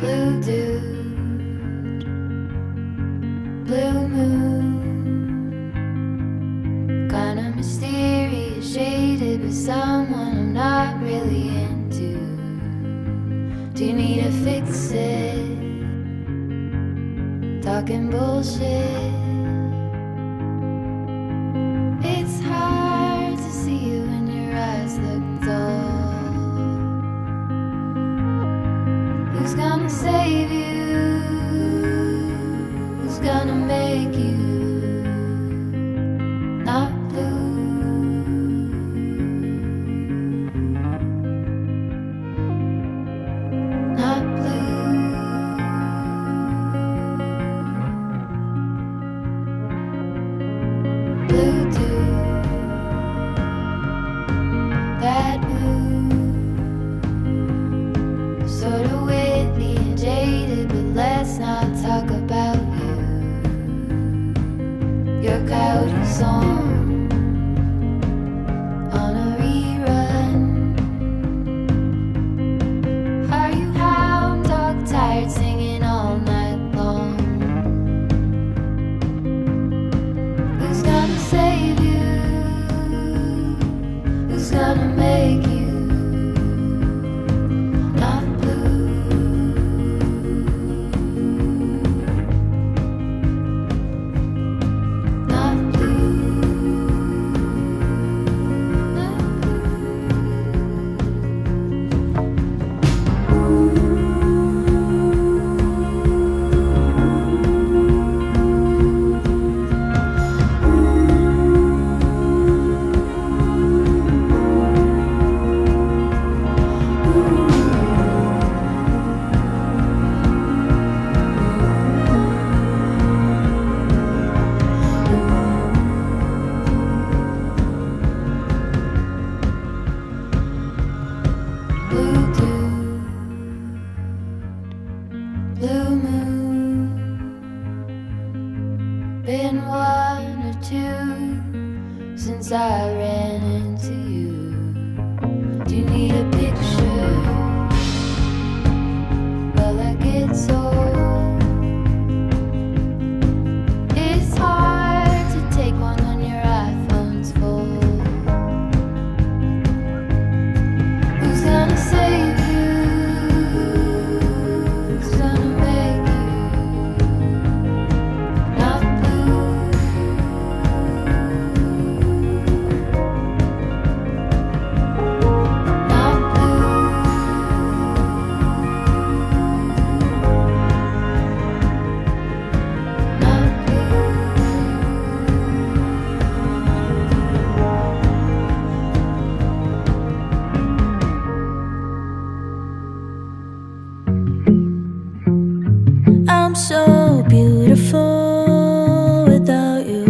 Blue dude, blue moon, kinda mysterious, shaded with someone I'm not really into. Do you need to fix it? Talking bullshit. It's hard to see you when your eyes look dull. Who's gonna save you? Who's gonna make you not blue? Not blue. Blue dude, bad mood, sorta witty and jaded, but let's not talk about you. Your coyote song on a rerun. Are you hound dog tired, singing all night long? Who's gonna save you? Who's gonna make you not blue? Not blue. Not blue dude, blue moon, been one or two since I ran into you. Do you need a picture? Well, that gets old. It's hard to take one when your iPhone's full. Who's gonna save you? Who's gonna make you not blue? Not blue. Not blue. I'm so beautiful without you.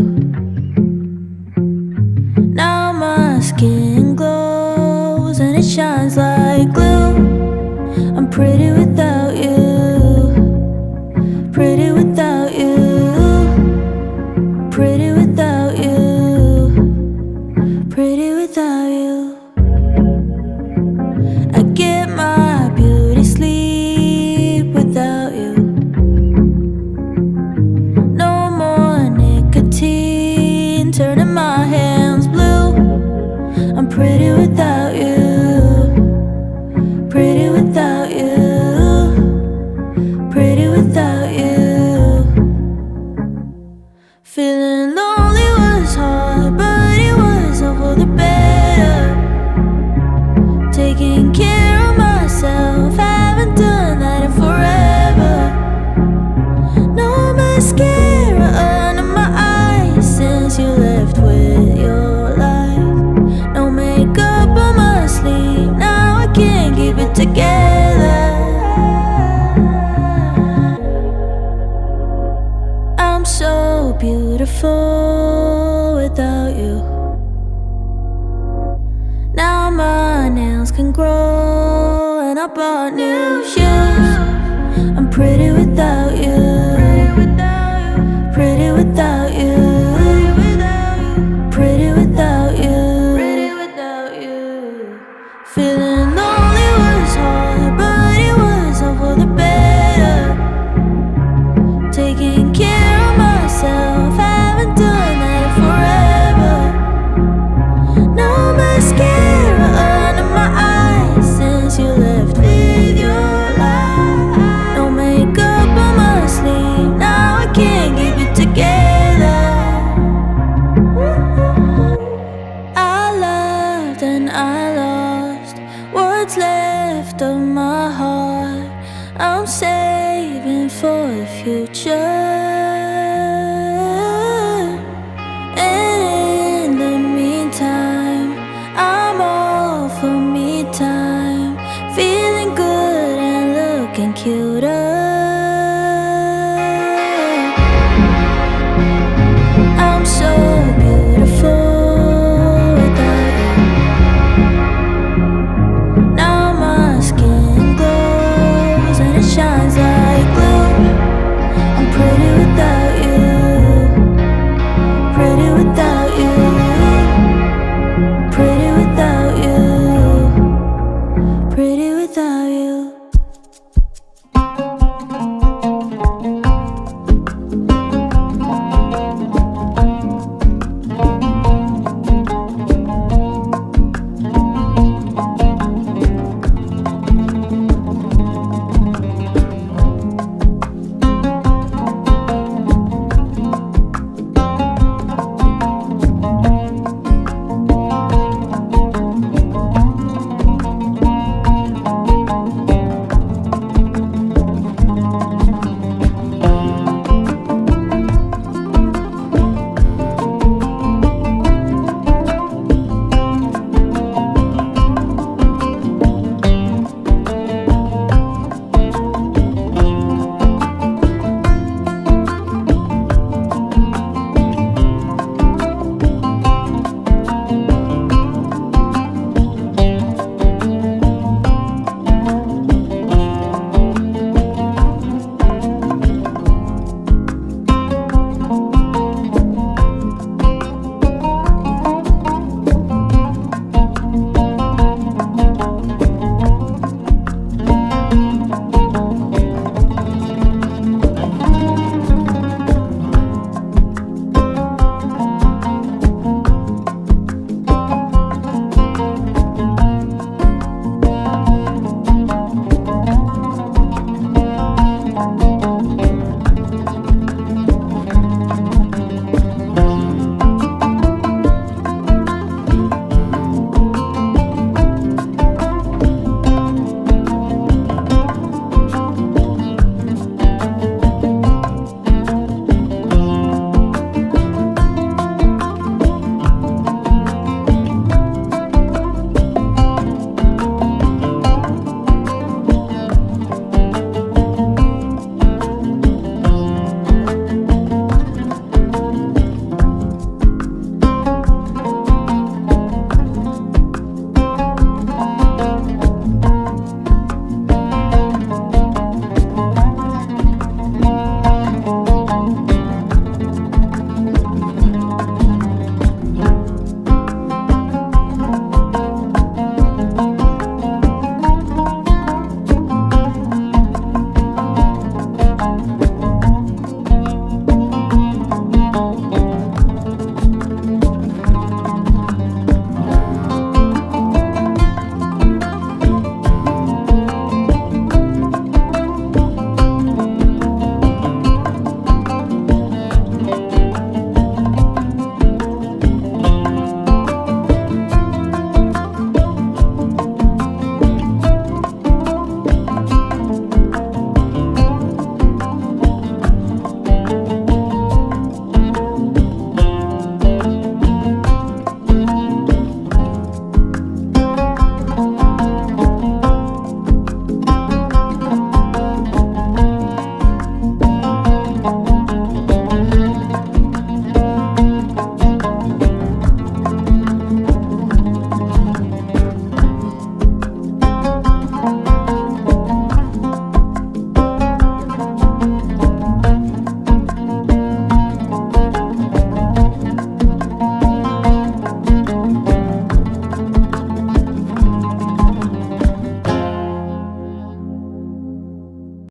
Now my skin glows and it shines like glue. I'm pretty without you. Pretty without you. Pretty without you. Pretty without you. I get my beauty sleep without you. No more nicotine turning my hands blue. I'm pretty without you. Pretty without you. Pretty without you. Feeling lonely was hard, but it was all for the better. Taking care of myself, haven't done that in forever. No mascara under my eyes since you left with your lies. No makeup on my sleeve, now I can't keep it together. I'm so beautiful without you. Now my nails can grow and I bought new shoes. I'm pretty without you. Pretty without you. Pretty without you. Feeling lonely was hard, but it was all for the best. mascara under my eyes since you left with your lies. No makeup on my sleeve, now I can't keep it together. I loved and I lost what's left of my heart. I'm saving for the future.